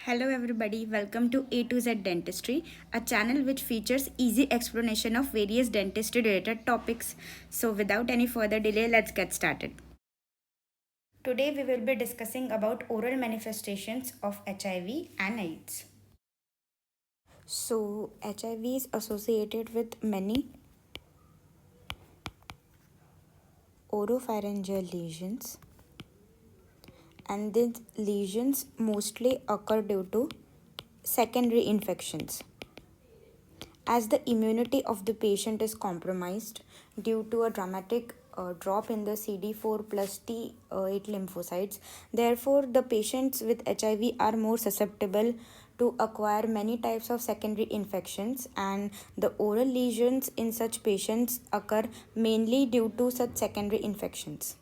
Hello everybody, welcome to A to Z Dentistry, a channel which features easy explanation of various dentistry related topics. So without any further delay, let's get started. Today we will be discussing about oral manifestations of HIV and AIDS. So HIV is associated with many oropharyngeal lesions, and these lesions mostly occur due to secondary infections. As the immunity of the patient is compromised due to a dramatic drop in the CD4 plus T8 lymphocytes, therefore, the patients with HIV are more susceptible to acquire many types of secondary infections, and the oral lesions in such patients occur mainly due to such secondary infections.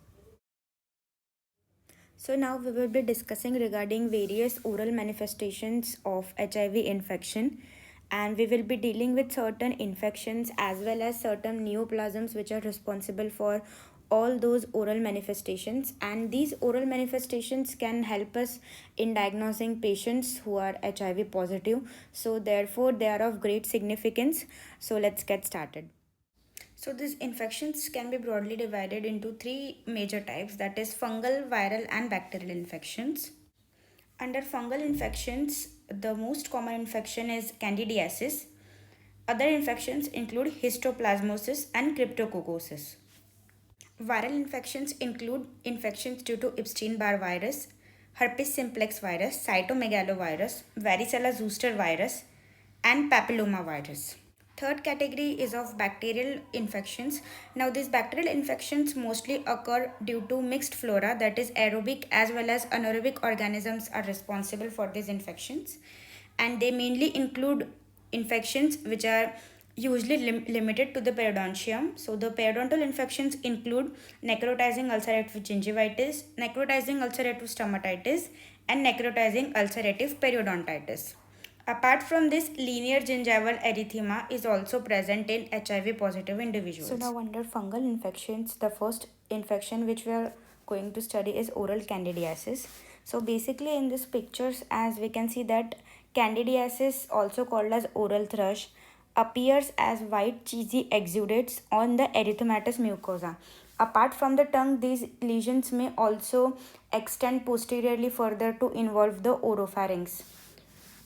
So now we will be discussing regarding various oral manifestations of HIV infection, and we will be dealing with certain infections as well as certain neoplasms which are responsible for all those oral manifestations, and these oral manifestations can help us in diagnosing patients who are HIV positive. So therefore they are of great significance. So let's get started. So these infections can be broadly divided into three major types, that is fungal, viral and bacterial infections. Under fungal infections, the most common infection is candidiasis. Other infections include histoplasmosis and cryptococcosis. Viral infections include infections due to Epstein-Barr virus, herpes simplex virus, cytomegalovirus, varicella zoster virus, and papilloma virus. Third category is of bacterial infections. Now these bacterial infections mostly occur due to mixed flora, that is aerobic as well as anaerobic organisms are responsible for these infections, and they mainly include infections which are usually limited to the periodontium. So the periodontal infections include necrotizing ulcerative gingivitis, necrotizing ulcerative stomatitis, and necrotizing ulcerative periodontitis. Apart from this, linear gingival erythema is also present in HIV positive individuals. So now under fungal infections, the first infection which we are going to study is oral candidiasis. So basically in these pictures, as we can see that candidiasis, also called as oral thrush, appears as white cheesy exudates on the erythematous mucosa. Apart from the tongue, these lesions may also extend posteriorly further to involve the oropharynx.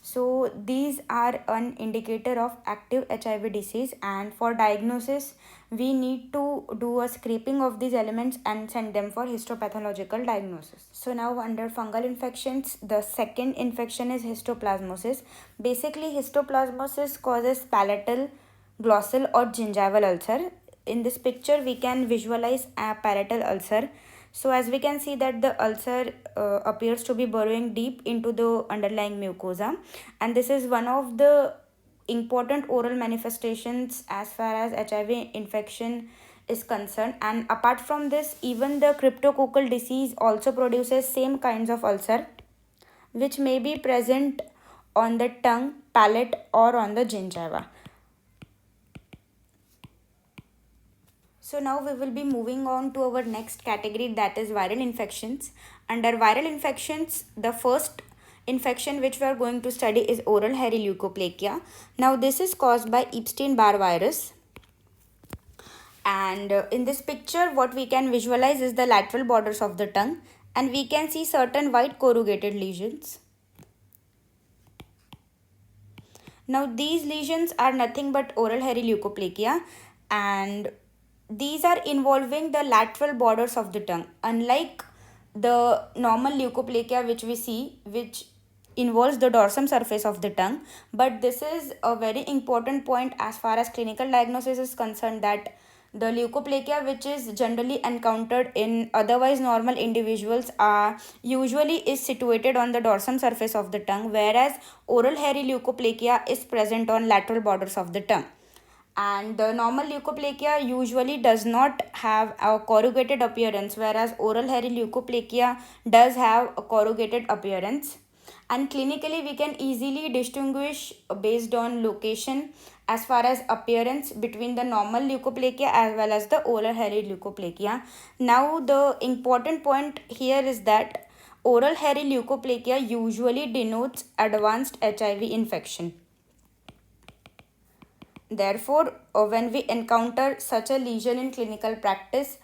So these are an indicator of active HIV disease, and for diagnosis we need to do a scraping of these elements and send them for histopathological diagnosis. So now under fungal infections, the second infection is histoplasmosis. Basically histoplasmosis causes palatal, glossal or gingival ulcer. In this picture we can visualize a palatal ulcer. So as we can see that the ulcer appears to be burrowing deep into the underlying mucosa, and this is one of the important oral manifestations as far as HIV infection is concerned. And apart from this, even the cryptococcal disease also produces same kinds of ulcer which may be present on the tongue, palate or on the gingiva. So now we will be moving on to our next category, that is viral infections. Under viral infections, the first infection which we are going to study is oral hairy leukoplakia. Now this is caused by Epstein-Barr virus. And in this picture what we can visualize is the lateral borders of the tongue, and we can see certain white corrugated lesions. Now these lesions are nothing but oral hairy leukoplakia, and these are involving the lateral borders of the tongue, unlike the normal leukoplakia which we see, which involves the dorsum surface of the tongue. But this is a very important point as far as clinical diagnosis is concerned, that the leukoplakia which is generally encountered in otherwise normal individuals are usually is situated on the dorsum surface of the tongue, whereas oral hairy leukoplakia is present on lateral borders of the tongue. And the normal leukoplakia usually does not have a corrugated appearance, whereas oral hairy leukoplakia does have a corrugated appearance. And clinically we can easily distinguish based on location as far as appearance between the normal leukoplakia as well as the oral hairy leukoplakia. Now the important point here is that Oral hairy leukoplakia usually denotes advanced HIV infection. Therefore, when we encounter such a lesion in clinical practice,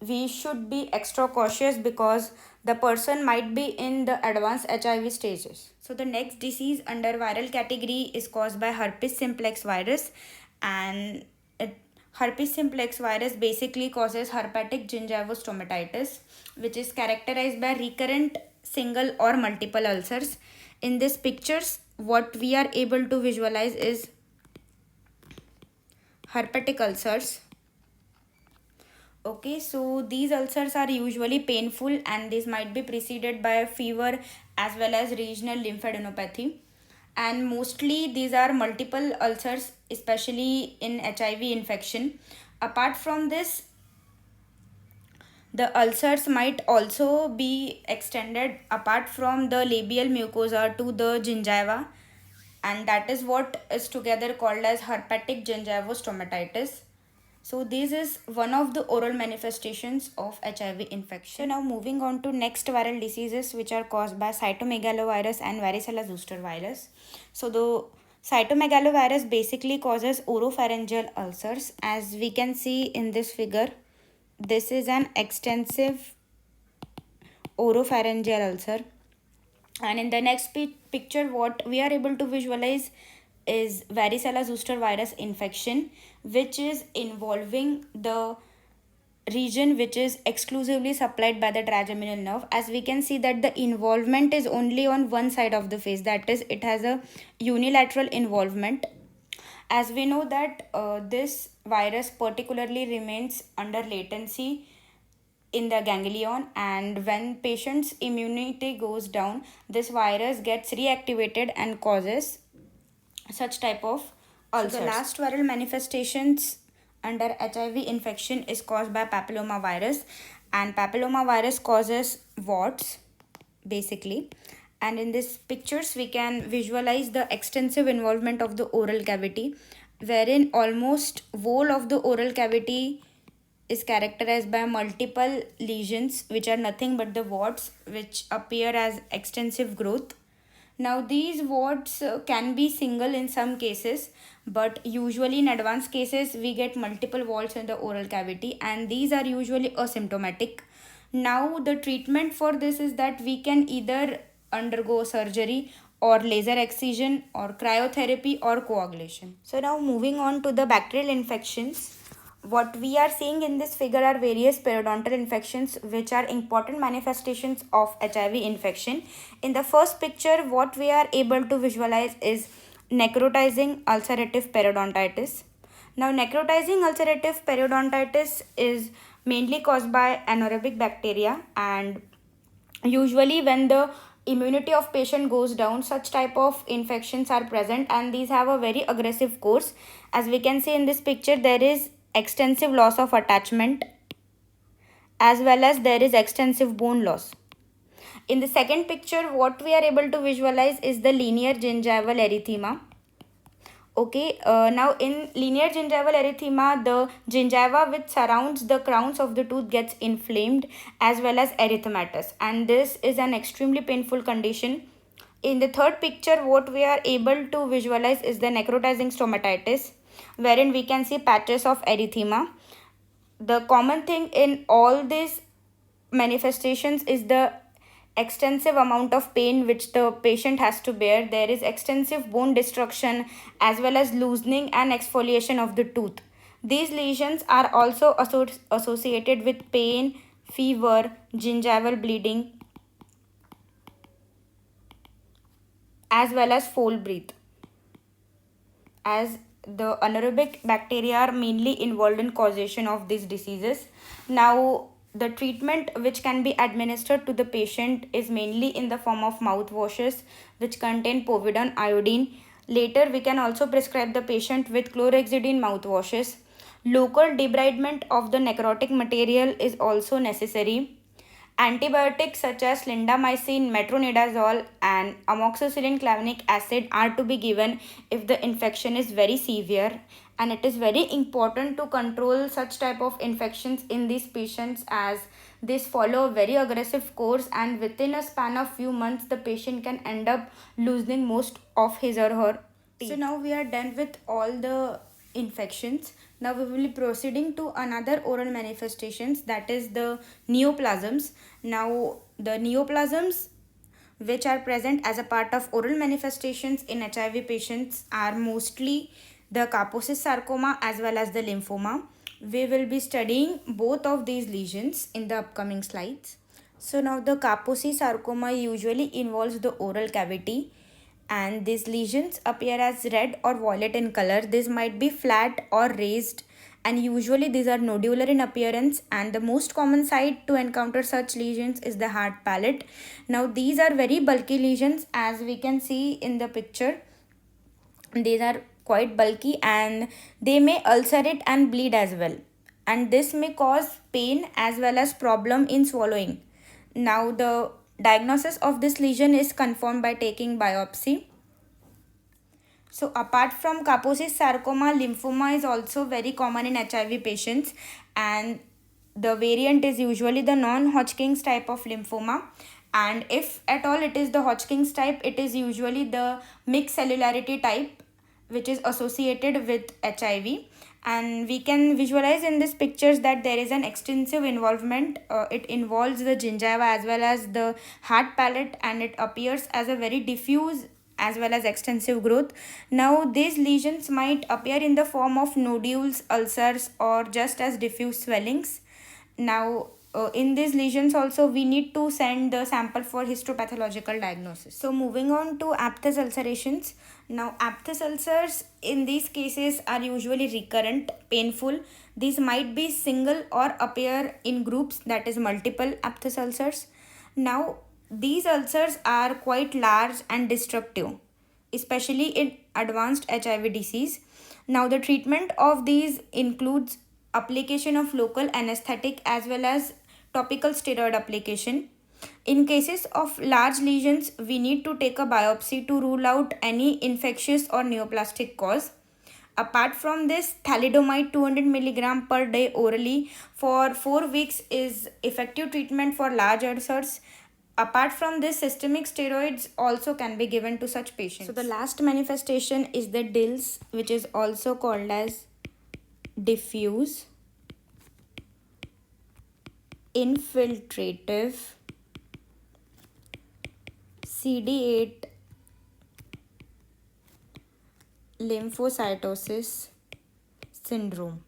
we should be extra cautious because the person might be in the advanced HIV stages. So the next disease under viral category is caused by herpes simplex virus, and herpes simplex virus basically causes herpetic gingivostomatitis, which is characterized by recurrent single or multiple ulcers. In these pictures, what we are able to visualize is herpetic ulcers. Okay, so these ulcers are usually painful and this might be preceded by fever as well as regional lymphadenopathy. And mostly these are multiple ulcers, especially in HIV infection. Apart from this, the ulcers might also be extended apart from the labial mucosa to the gingiva, and that is what is together called as herpetic gingivostomatitis. So this is one of the oral manifestations of HIV infection. Now moving on to next viral diseases which are caused by cytomegalovirus and varicella zoster virus. So the cytomegalovirus basically causes oropharyngeal ulcers. As we can see in this figure, this is an extensive oropharyngeal ulcer. And in the next picture, what we are able to visualize is varicella zoster virus infection, which is involving the region which is exclusively supplied by the trigeminal nerve. As we can see that the involvement is only on one side of the face, that is, it has a unilateral involvement. As we know that this virus particularly remains under latency in the ganglion, and when patient's immunity goes down, this virus gets reactivated and causes such type of ulcers. So the last viral manifestations under HIV infection is caused by papillomavirus, and papillomavirus causes warts basically. And in these pictures we can visualize the extensive involvement of the oral cavity, wherein almost whole of the oral cavity is characterized by multiple lesions which are nothing but the warts which appear as extensive growth. Now these warts can be single in some cases, but usually in advanced cases we get multiple warts in the oral cavity, and these are usually asymptomatic. Now the treatment for this is that we can either undergo surgery or laser excision or cryotherapy or coagulation. So now moving on to the bacterial infections. What we are seeing in this figure are various periodontal infections which are important manifestations of HIV infection. In the first picture, what we are able to visualize is necrotizing ulcerative periodontitis. Now necrotizing ulcerative periodontitis is mainly caused by anaerobic bacteria, and usually when the immunity of patient goes down, such type of infections are present and these have a very aggressive course. As we can see in this picture, there is extensive loss of attachment as well as there is extensive bone loss. In the second picture, what we are able to visualize is the linear gingival erythema. Okay, now in linear gingival erythema, the gingiva which surrounds the crowns of the tooth gets inflamed as well as erythematous, and this is an extremely painful condition. In the third picture, what we are able to visualize is the necrotizing stomatitis, wherein we can see patches of erythema. The common thing in all these manifestations is the extensive amount of pain which the patient has to bear. There is extensive bone destruction as well as loosening and exfoliation of the tooth. These lesions are also associated with pain, fever, gingival bleeding, as well as foul breath, as the anaerobic bacteria are mainly involved in causation of these diseases. Now the treatment which can be administered to the patient is mainly in the form of mouthwashes which contain povidone iodine. Later we can also prescribe the patient with chlorhexidine mouthwashes. Local debridement of the necrotic material is also necessary, Antibiotics such as clindamycin, metronidazole, and amoxicillin clavinic acid are to be given if the infection is very severe, and it is very important to control such type of infections in these patients as these follow a very aggressive course, and within a span of few months the patient can end up losing most of his or her teeth. So now we are done with all the infections. Now we will be proceeding to another oral manifestations, that is the neoplasms. Now the neoplasms which are present as a part of oral manifestations in HIV patients are mostly the Kaposi sarcoma as well as the lymphoma. We will be studying both of these lesions in the upcoming slides. So now the Kaposi sarcoma usually involves the oral cavity, and these lesions appear as red or violet in color. This might be flat or raised, and usually these are nodular in appearance, and the most common site to encounter such lesions is the hard palate. Now these are very bulky lesions, as we can see in the picture. These are quite bulky and they may ulcerate and bleed as well, and this may cause pain as well as problem in swallowing. Now the diagnosis of this lesion is confirmed by taking biopsy. So apart from Kaposi's sarcoma, lymphoma is also very common in HIV patients, and the variant is usually the non-Hodgkin's type of lymphoma. And if at all it is the Hodgkin's type, it is usually the mixed cellularity type which is associated with HIV. And we can visualize in these pictures that there is an extensive involvement. It involves the gingiva as well as the hard palate, and it appears as a very diffuse as well as extensive growth. Now these lesions might appear in the form of nodules, ulcers, or just as diffuse swellings. Now in these lesions also we need to send the sample for histopathological diagnosis. So moving on to aphthous ulcerations. Now aphthous ulcers in these cases are usually recurrent, painful. These might be single or appear in groups, that is multiple aphthous ulcers. Now these ulcers are quite large and destructive, especially in advanced HIV disease. Now the treatment of these includes application of local anesthetic as well as topical steroid application. In cases of large lesions, we need to take a biopsy to rule out any infectious or neoplastic cause. Apart from this, thalidomide 200 mg per day orally for 4 weeks is effective treatment for large ulcers. Apart from this, systemic steroids also can be given to such patients. So the last manifestation is the DILS, which is also called as diffuse infiltrative CD8 lymphocytosis syndrome.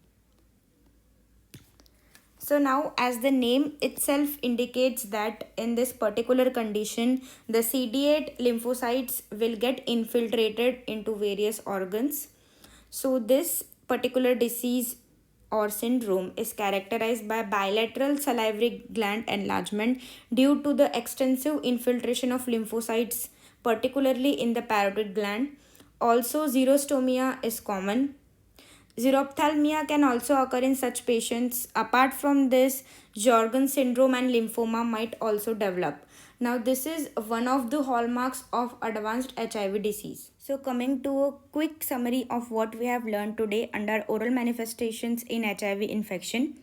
So now, as the name itself indicates that in this particular condition, the CD8 lymphocytes will get infiltrated into various organs. So this particular disease or syndrome is characterized by bilateral salivary gland enlargement due to the extensive infiltration of lymphocytes, particularly in the parotid gland. Also, xerostomia is common. Xerophthalmia can also occur in such patients. Apart from this, Jorgen syndrome and lymphoma might also develop. Now, this is one of the hallmarks of advanced HIV disease. So, coming to a quick summary of what we have learned today under oral manifestations in HIV infection.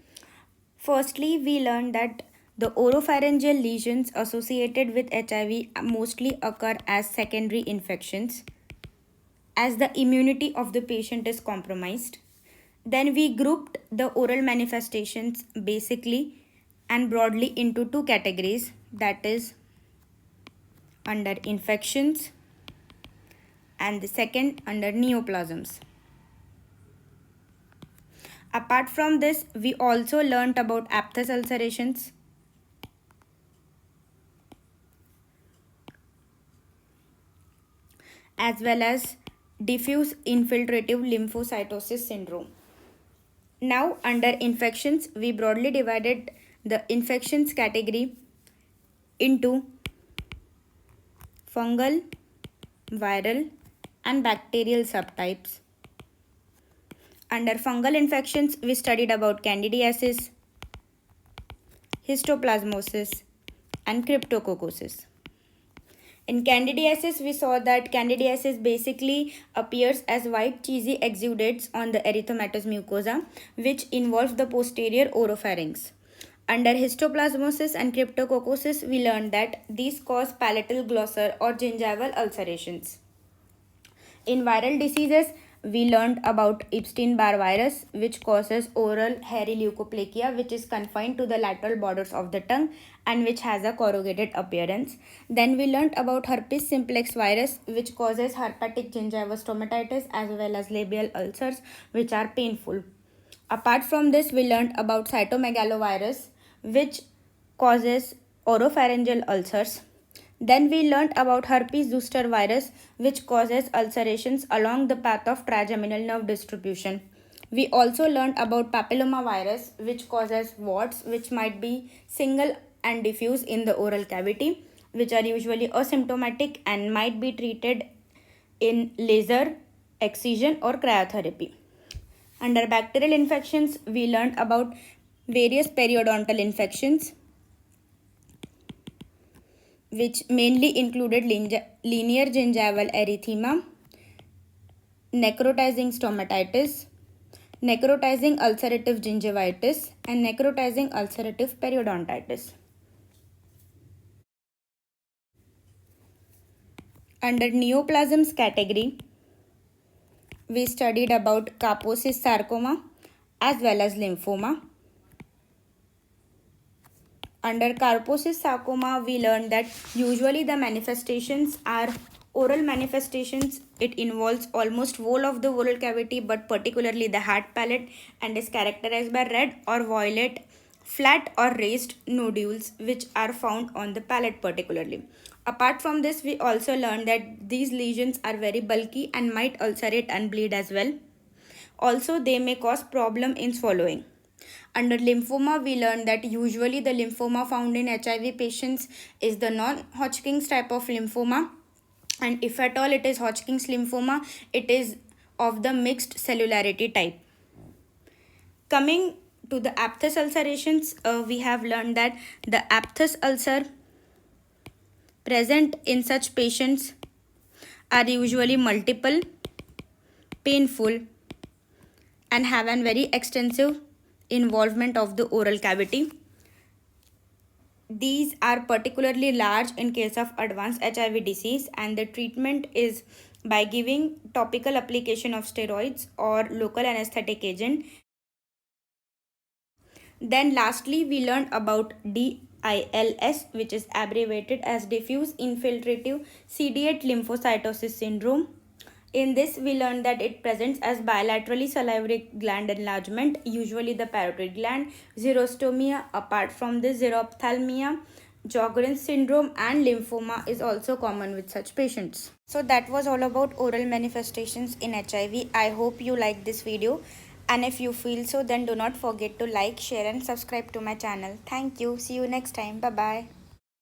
Firstly, we learned that the oropharyngeal lesions associated with HIV mostly occur as secondary infections, as the immunity of the patient is compromised. Then we grouped the oral manifestations basically and broadly into two categories, that is under infections and the second under neoplasms. Apart from this, we also learnt about aphthous ulcerations, as well as diffuse infiltrative lymphocytosis syndrome. Now, under infections, we broadly divided the infections category into fungal, viral, and bacterial subtypes. Under fungal infections, we studied about candidiasis, histoplasmosis, and cryptococcus. In candidiasis, we saw that candidiasis basically appears as white cheesy exudates on the erythematous mucosa, which involves the posterior oropharynx. Under histoplasmosis and cryptococcus, we learned that these cause palatal glossar or gingival ulcerations. In viral diseases, we learned about Epstein-Barr virus, which causes oral hairy leukoplakia, which is confined to the lateral borders of the tongue and which has a corrugated appearance. Then we learned about herpes simplex virus, which causes herpetic gingival stomatitis as well as labial ulcers, which are painful. Apart from this, we learned about cytomegalovirus, which causes oropharyngeal ulcers. Then we learnt about herpes zoster virus, which causes ulcerations along the path of trigeminal nerve distribution. We also learnt about papilloma virus, which causes warts, which might be single and diffuse in the oral cavity, which are usually asymptomatic and might be treated in laser, excision or cryotherapy. Under bacterial infections, we learnt about various periodontal infections, which mainly included linear gingival erythema, necrotizing stomatitis, necrotizing ulcerative gingivitis, and necrotizing ulcerative periodontitis. Under neoplasms category, we studied about Kaposis sarcoma as well as lymphoma. Under Kaposis sarcoma, we learned that usually the manifestations are oral manifestations. It involves almost whole of the oral cavity, but particularly the hard palate, and is characterized by red or violet, flat or raised nodules, which are found on the palate particularly. Apart from this, we also learned that these lesions are very bulky and might ulcerate and bleed as well. Also, they may cause problem in swallowing. Under lymphoma, we learned that usually the lymphoma found in HIV patients is the non-Hodgkin's type of lymphoma, and if at all it is Hodgkin's lymphoma, it is of the mixed cellularity type. Coming to the aphthous ulcerations, we have learned that the aphthous ulcer present in such patients are usually multiple, painful, and have a very extensive involvement of the oral cavity. These are particularly large in case of advanced HIV disease, and the treatment is by giving topical application of steroids or local anesthetic agent. Then lastly, we learned about DILS, which is abbreviated as diffuse infiltrative CD8 lymphocytosis syndrome. In this, we learned that it presents as bilaterally salivary gland enlargement, usually the parotid gland, xerostomia. Apart from this, xerophthalmia, Sjogren's syndrome and lymphoma is also common with such patients. So that was all about oral manifestations in HIV. I hope you liked this video, and if you feel so, then do not forget to like, share and subscribe to my channel. Thank you. See you next time. Bye-bye.